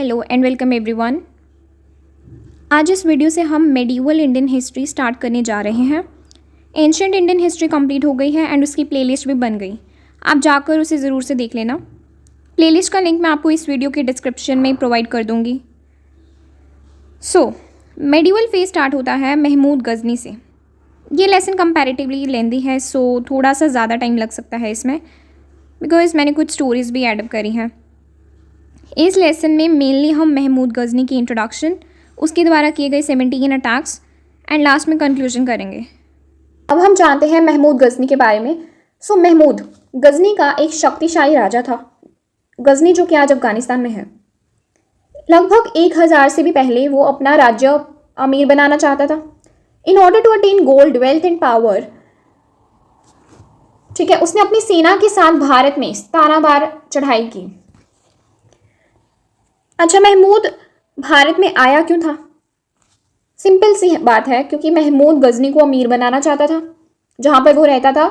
Hello and welcome everyone. आज इस video से हम मेडिवल इंडियन हिस्ट्री स्टार्ट करने जा रहे हैं। एंशिएंट इंडियन हिस्ट्री कंप्लीट हो गई है एंड उसकी प्लेलिस्ट भी बन गई। आप जाकर उसे ज़रूर से देख लेना। प्लेलिस्ट का लिंक मैं आपको इस वीडियो के डिस्क्रिप्शन में प्रोवाइड कर दूँगी। मेडिवल फेज स्टार्ट होता है महमूद गजनी से। ये लेसन कंपैरेटिवली लेंदी है, सो थोड़ा सा ज़्यादा टाइम लग सकता है इसमें, बिकॉज मैंने कुछ स्टोरीज़ भी एडअप करी हैं। इस लेसन में मेनली हम महमूद गजनी की इंट्रोडक्शन, उसके द्वारा किए गए 17 अटैक्स एंड लास्ट में कंक्लूजन करेंगे। अब हम जानते हैं महमूद गजनी के बारे में। महमूद गजनी का एक शक्तिशाली राजा था। गजनी जो कि आज अफगानिस्तान में है। लगभग 1000 से भी पहले वो अपना राज्य अमीर बनाना चाहता था। In order to attain gold, wealth and power, ठीक है, उसने अपनी सेना के साथ भारत में 17 बार चढ़ाई की। अच्छा, महमूद भारत में आया क्यों था? सिंपल सी बात है, क्योंकि महमूद गजनी को अमीर बनाना चाहता था। जहाँ पर वो रहता था,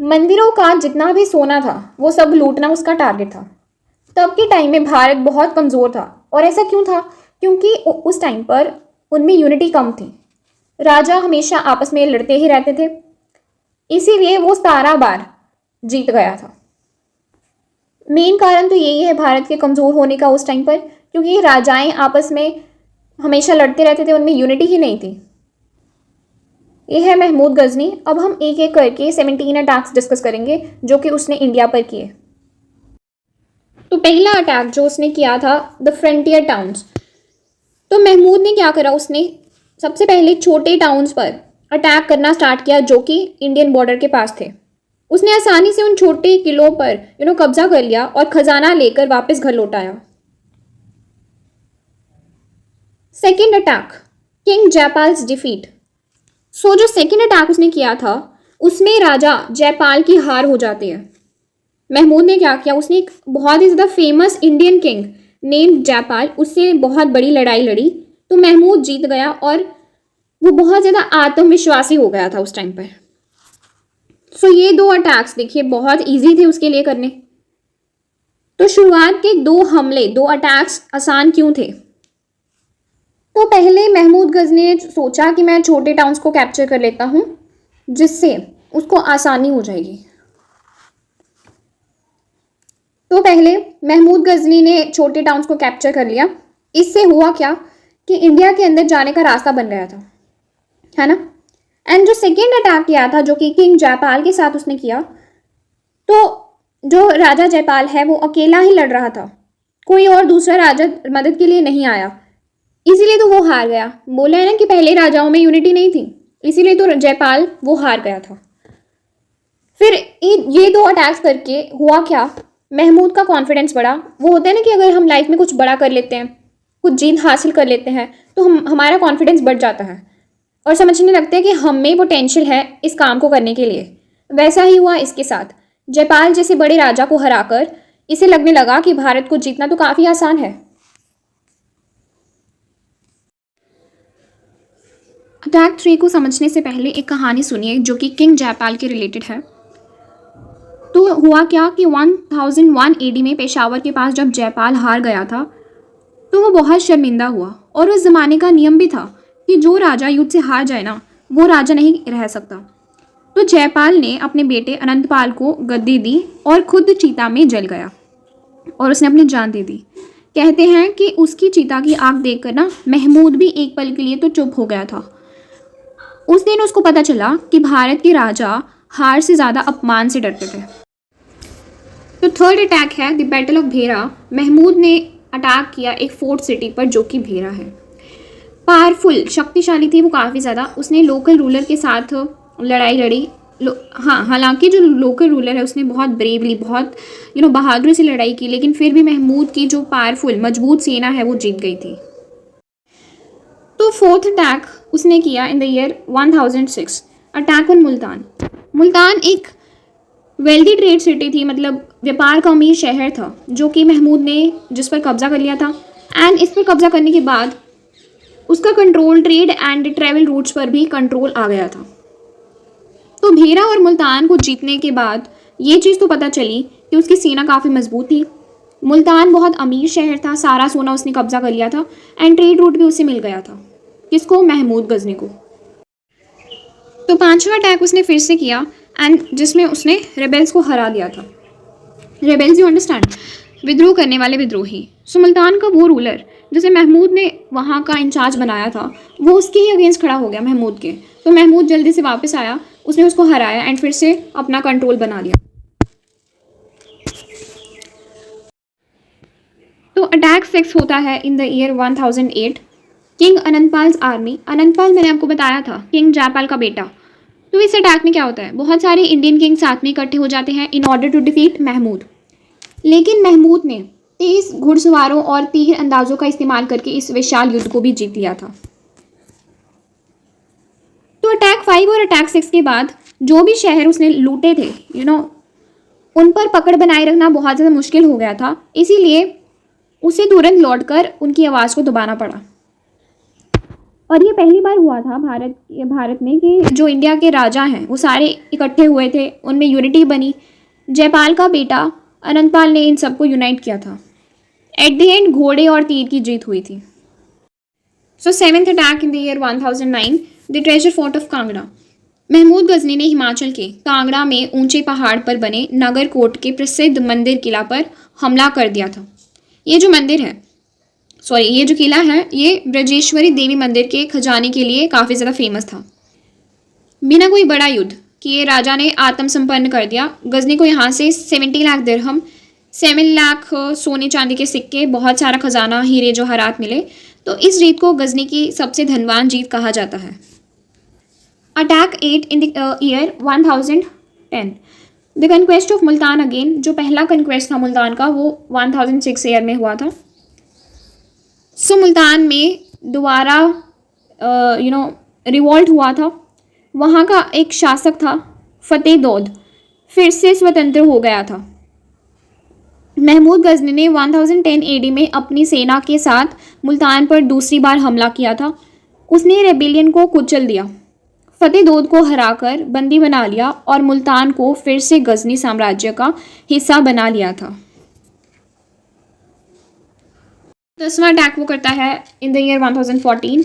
मंदिरों का जितना भी सोना था वो सब लूटना उसका टारगेट था। तब के टाइम में भारत बहुत कमज़ोर था। और ऐसा क्यों था? क्योंकि उस टाइम पर उनमें यूनिटी कम थी। राजा हमेशा आपस में लड़ते ही रहते थे, इसीलिए वो 17 बार जीत गया था। मेन कारण तो यही है भारत के कमज़ोर होने का उस टाइम पर, क्योंकि राजाएं आपस में हमेशा लड़ते रहते थे, उनमें यूनिटी ही नहीं थी। ये है महमूद गजनी। अब हम एक एक करके 17 अटैक्स डिस्कस करेंगे जो कि उसने इंडिया पर किए। तो पहला अटैक जो उसने किया था, द फ्रंटियर टाउन्स। तो महमूद ने क्या करा, उसने सबसे पहले छोटे टाउन्स पर अटैक करना स्टार्ट किया जो कि इंडियन बॉर्डर के पास थे। उसने आसानी से उन छोटे किलों पर कब्जा कर लिया और खजाना लेकर वापस घर लौट आया। Second attack, king Jaipal's defeat. जो सेकेंड अटैक उसने किया था उसमें राजा जयपाल की हार हो जाती है। महमूद ने क्या किया, उसने एक बहुत ही ज़्यादा famous Indian king name Jaipal, उससे बहुत बड़ी लड़ाई लड़ी। तो महमूद जीत गया और वो बहुत ज़्यादा आत्मविश्वासी हो गया था उस टाइम पर। ये दो अटैक्स देखिए बहुत इजी थे उसके लिए करने। तो शुरुआत के 2 हमले, 2 अटैक्स आसान क्यों थे? तो पहले महमूद गजनी ने सोचा कि मैं छोटे टाउन्स को कैप्चर कर लेता हूँ, जिससे उसको आसानी हो जाएगी। तो पहले महमूद गजनी ने छोटे टाउन्स को कैप्चर कर लिया। इससे हुआ क्या कि इंडिया के अंदर जाने का रास्ता बन गया था, है ना। एंड जो सेकेंड अटैक किया था जो कि किंग जयपाल के साथ उसने किया, तो जो राजा जयपाल है वो अकेला ही लड़ रहा था, कोई और दूसरा राजा मदद के लिए नहीं आया, इसीलिए तो वो हार गया। बोला है ना कि पहले राजाओं में यूनिटी नहीं थी, इसीलिए तो जयपाल वो हार गया था। फिर ये 2 अटैक्स करके हुआ क्या, महमूद का कॉन्फिडेंस बढ़ा। वो होता है ना कि अगर हम लाइफ में कुछ बड़ा कर लेते हैं, कुछ जीत हासिल कर लेते हैं, तो हमारा कॉन्फिडेंस बढ़ जाता है और समझने लगते हैं कि हम में पोटेंशियल है इस काम को करने के लिए। वैसा ही हुआ इसके साथ। जयपाल जैसे बड़े राजा को हराकर इसे लगने लगा कि भारत को जीतना तो काफ़ी आसान है। अटैक 3 को समझने से पहले एक कहानी सुनिए जो कि किंग जयपाल के रिलेटेड है। तो हुआ क्या कि 1001 AD में पेशावर के पास जब जयपाल हार गया था तो वो बहुत शर्मिंदा हुआ। और उस ज़माने का नियम भी था कि जो राजा युद्ध से हार जाए ना, वो राजा नहीं रह सकता। तो जयपाल ने अपने बेटे अनंतपाल को गद्दी दी और खुद चीता में जल गया और उसने अपनी जान दे दी। कहते हैं कि उसकी चीता की आग देखकर ना महमूद भी एक पल के लिए तो चुप हो गया था। उस दिन उसको पता चला कि भारत के राजा हार से ज़्यादा अपमान से डरते थे। तो थर्ड अटैक है द बैटल ऑफ भेरा। महमूद ने अटैक किया एक फोर्ट सिटी पर जो कि भेरा है। पावरफुल, शक्तिशाली थी वो काफ़ी ज़्यादा। उसने लोकल रूलर के साथ लड़ाई लड़ी। हाँ, हालांकि जो लोकल रूलर है उसने बहुत ब्रेवली, बहुत बहादुरी से लड़ाई की, लेकिन फिर भी महमूद की जो पावरफुल मजबूत सेना है वो जीत गई थी। तो फोर्थ अटैक उसने किया इन the year 1006, attack on Multan. Multan एक वेल्दी ट्रेड सिटी थी, मतलब व्यापार का अमीर शहर था जो कि महमूद ने जिस पर कब्जा कर लिया था। एंड इस पर कब्जा करने के बाद उसका control trade and travel routes पर भी कंट्रोल आ गया था। तो भेरा और मुल्तान को जीतने के बाद ये चीज़ तो पता चली कि उसकी सेना काफ़ी मजबूत थी, मुल्तान बहुत अमीर शहर था, सारा सोना उसने कब्जा कर लिया था एंड ट्रेड रूट भी उसे मिल गया था। किसको? महमूद गजनी को। तो पांचवा अटैक उसने फिर से किया एंड जिसमें उसने रेबेल्स को हरा दिया था। रेबेल्स, यू अंडरस्टैंड, विद्रोह करने वाले विद्रोही। सो मुल्तान का वो रूलर जिसे महमूद ने वहाँ का इंचार्ज बनाया था, वो उसके ही अगेंस्ट खड़ा हो गया, महमूद के। तो महमूद जल्दी से वापस आया, उसने उसको हराया एंड फिर से अपना कंट्रोल बना लिया। तो अटैक फिक्स होता है in the year 1008। King Anandpal's army, Anandpal मैंने आपको बताया था किंग जयपाल का बेटा। तो इस अटैक में क्या होता है, बहुत सारे इंडियन किंग साथ में इकट्ठे हो जाते हैं in order to defeat Mahmud. लेकिन महमूद ने 30 घुड़सवारों और तीर अंदाजों का इस्तेमाल करके इस विशाल युद्ध को भी जीत लिया था। तो अटैक 5 और अटैक 6 के बाद जो भी शहर उसने लूटे थे, उन पर पकड़ बनाए रखना बहुत ज़्यादा मुश्किल हो गया था, इसीलिए उसे तुरंत लौटकर उनकी आवाज़ को दबाना पड़ा। और ये पहली बार हुआ था भारत में कि जो इंडिया के राजा हैं वो सारे इकट्ठे हुए थे, उनमें यूनिटी बनी। जयपाल का बेटा अनंतपाल ने इन सबको यूनाइट किया था। एट द एंड घोड़े और तीर की जीत हुई थी। So 7th attack in the year 1009, the treasure fort of Kangra. Mahmud Ghazni ने हिमाचल के कांगड़ा में ऊंचे पहाड़ पर बने नगरकोट के प्रसिद्ध मंदिर किला पर हमला कर दिया था। ये जो किला है ये ब्रजेश्वरी देवी मंदिर के खजाने के लिए काफ़ी ज़्यादा फेमस था। बिना कोई बड़ा युद्ध किए राजा ने आत्मसंपन्न कर दिया। गजनी को यहाँ से 70 लाख दिरहम, 7 लाख सोने चांदी के सिक्के, बहुत सारा खजाना, हीरे जवाहरात मिले। तो इस जीत को गजनी की सबसे धनवान जीत कहा जाता है। Attack 8 in the year 1010, the conquest of Multan again. जो पहला कन्क्वेस्ट था मुल्तान का वो 1006 ईयर में हुआ था। सो मुल्तान में दोबारा रिवॉल्ट हुआ था। वहाँ का एक शासक था फतेह दौद, फिर से स्वतंत्र हो गया था। महमूद गजनी ने 1010 AD में अपनी सेना के साथ मुल्तान पर दूसरी बार हमला किया था। उसने रेबेलियन को कुचल दिया, फतेह दौद को हराकर बंदी बना लिया और मुल्तान को फिर से गजनी साम्राज्य का हिस्सा बना लिया था। 10वां अटैक वो करता है in the year 1014,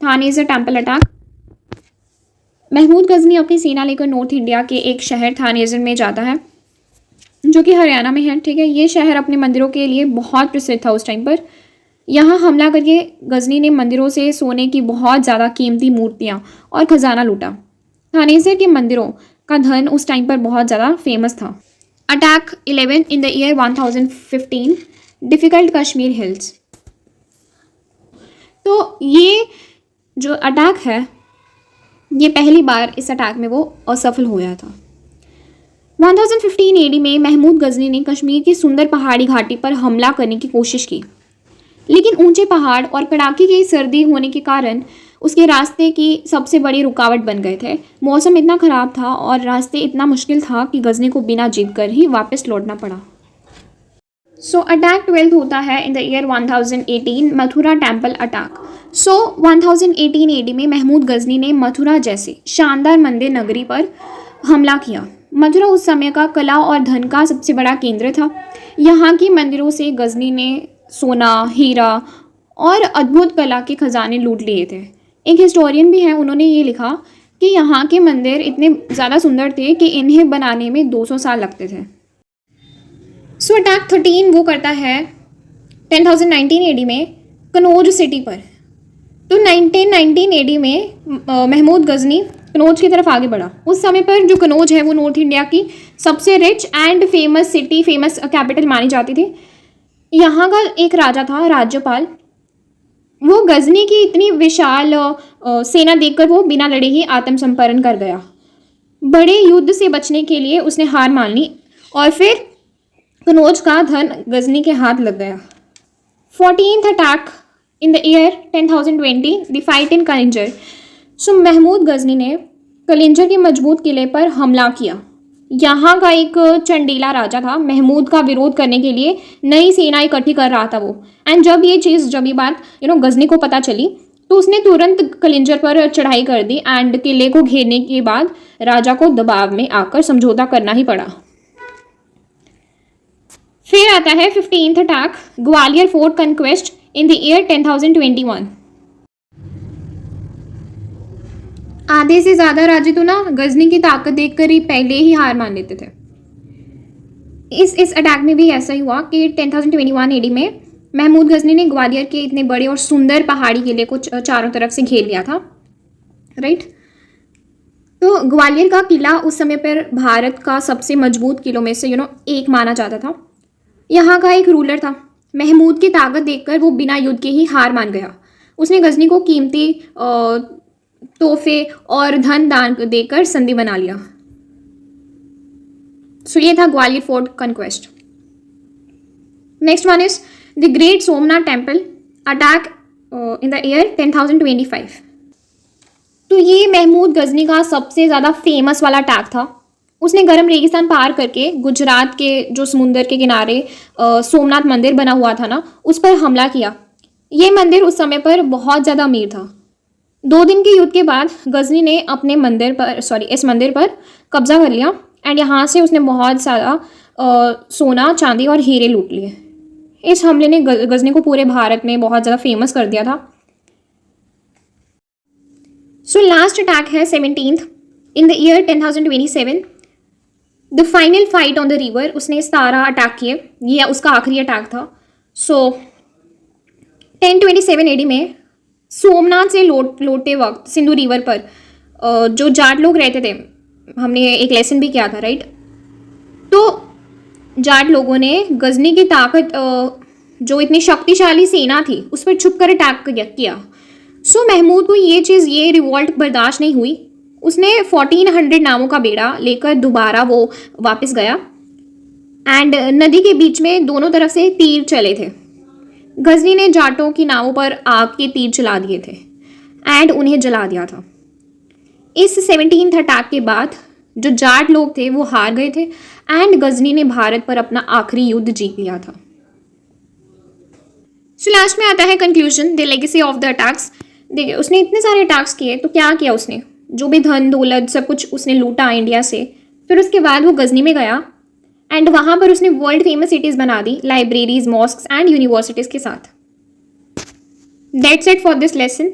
Thanesar temple attack. Mahmud Ghazni अपनी सेना लेकर नॉर्थ इंडिया के एक शहर थानेसर में जाता है जो कि हरियाणा में है, ठीक है। ये शहर अपने मंदिरों के लिए बहुत प्रसिद्ध था उस टाइम पर। यहाँ हमला करके गजनी ने मंदिरों से सोने की बहुत ज़्यादा कीमती मूर्तियाँ और खजाना लूटा। थानेसर के मंदिरों का धन उस टाइम पर बहुत ज़्यादा फेमस था। Attack 11 in the year 1015, difficult Kashmir hills. तो ये जो अटैक है ये पहली बार इस अटैक में वो असफल हो गया था। 1015 AD में महमूद गजनी ने कश्मीर की सुंदर पहाड़ी घाटी पर हमला करने की कोशिश की, लेकिन ऊंचे पहाड़ और कड़ाके की सर्दी होने के कारण उसके रास्ते की सबसे बड़ी रुकावट बन गए थे। मौसम इतना ख़राब था और रास्ते इतना मुश्किल था कि गजनी को बिना जीत कर ही वापस लौटना पड़ा। सो अटैक 12 होता है in the year 1018, Mathura temple attack. So 1018 AD में महमूद गजनी ने मथुरा जैसे शानदार मंदिर नगरी पर हमला किया। मथुरा उस समय का कला और धन का सबसे बड़ा केंद्र था। यहाँ की मंदिरों से गजनी ने सोना, हीरा और अद्भुत कला के खजाने लूट लिए थे। एक हिस्टोरियन भी हैं, उन्होंने ये लिखा कि यहाँ के मंदिर इतने ज़्यादा सुंदर थे कि इन्हें बनाने में 200 साल लगते थे। सो अटैक 13 वो करता है 1019 AD में कनौज सिटी पर। तो 1919 AD में महमूद गजनी कनौज की तरफ आगे बढ़ा। उस समय पर जो कनौज है वो नॉर्थ इंडिया की सबसे rich and famous city, famous capital मानी जाती थी। यहाँ का एक राजा था राज्यपाल, वो गजनी की इतनी विशाल सेना देखकर वो बिना लड़े ही आत्मसंपन्न कर गया। बड़े युद्ध से बचने के लिए उसने हार मान ली और फिर कनौज का धन गजनी के हाथ लग गया। 14th attack in the year 1020, the fight in Kalinjar. So Mahmud Ghazni ने कलिंजर के मजबूत किले पर हमला किया। यहाँ का एक चंडीला राजा था, महमूद का विरोध करने के लिए नई सेना इकट्ठी कर रहा था वो। एंड जब ये बात गजनी को पता चली तो उसने तुरंत कलिंजर पर चढ़ाई कर दी एंड किले को घेरने के बाद राजा को दबाव में आकर समझौता करना ही पड़ा। फिर आता है 15th attack, Gwalior fort conquest in the year 10,021। आधे से ज़्यादा राज्य तो ना गजनी की ताकत देखकर ही पहले ही हार मान लेते थे। इस अटैक में भी ऐसा ही हुआ कि 10,021 एडी में महमूद गजनी ने ग्वालियर के इतने बड़े और सुंदर पहाड़ी किले को चारों तरफ से घेर लिया था, राइट। तो ग्वालियर का किला उस समय पर भारत का सबसे मजबूत किलों में से एक माना जाता था। यहाँ का एक रूलर था, महमूद की ताकत देखकर वो बिना युद्ध के ही हार मान गया। उसने गजनी को कीमती तोहफे और धन दान देकर संधि बना लिया। सो ये था Gwalior fort conquest. Next one is the great Somnath temple attack in the year 10,025। तो ये महमूद गजनी का सबसे ज़्यादा फेमस वाला अटैक था। उसने गर्म रेगिस्तान पार करके गुजरात के जो समुंदर के किनारे सोमनाथ मंदिर बना हुआ था ना, उस पर हमला किया। ये मंदिर उस समय पर बहुत ज़्यादा अमीर था। 2 दिन के युद्ध के बाद गजनी ने अपने इस मंदिर पर कब्जा कर लिया एंड यहाँ से उसने बहुत सारा सोना, चांदी और हीरे लूट लिए। इस हमले ने गजनी को पूरे भारत में बहुत ज़्यादा फेमस कर दिया था। सो लास्ट अटैक है 17th in the year 10,027, the final fight on the river. उसने 17 अटैक किए, ये उसका आखिरी अटैक था। सो 1027 एडी में सोमनाथ से लौटते वक्त सिंधु रिवर पर जो जाट लोग रहते थे, हमने एक लेसन भी किया था, राइट। तो जाट लोगों ने गजनी की ताकत जो इतनी शक्तिशाली सेना थी उस पर छुप कर अटैक किया। सो महमूद को ये रिवॉल्ट बर्दाश्त नहीं हुई। उसने 1400 नावों का बेड़ा लेकर दोबारा वो वापस गया एंड नदी के बीच में दोनों तरफ से तीर चले थे। गजनी ने जाटों की नावों पर आग के तीर चला दिए थे एंड उन्हें जला दिया था। इस 17th अटैक के बाद जो जाट लोग थे वो हार गए थे एंड गजनी ने भारत पर अपना आखिरी युद्ध जीत लिया था। सो लास्ट में आता है conclusion, the legacy of the attacks. देखिए, उसने इतने सारे अटैक्स किए तो क्या किया उसने, जो भी धन दौलत सब कुछ उसने लूटा इंडिया से। फिर उसके बाद वो गजनी में गया एंड वहाँ पर उसने वर्ल्ड फेमस सिटीज़ बना दी, लाइब्रेरीज, मॉस्क्स एंड यूनिवर्सिटीज़ के साथ। That's it for this lesson.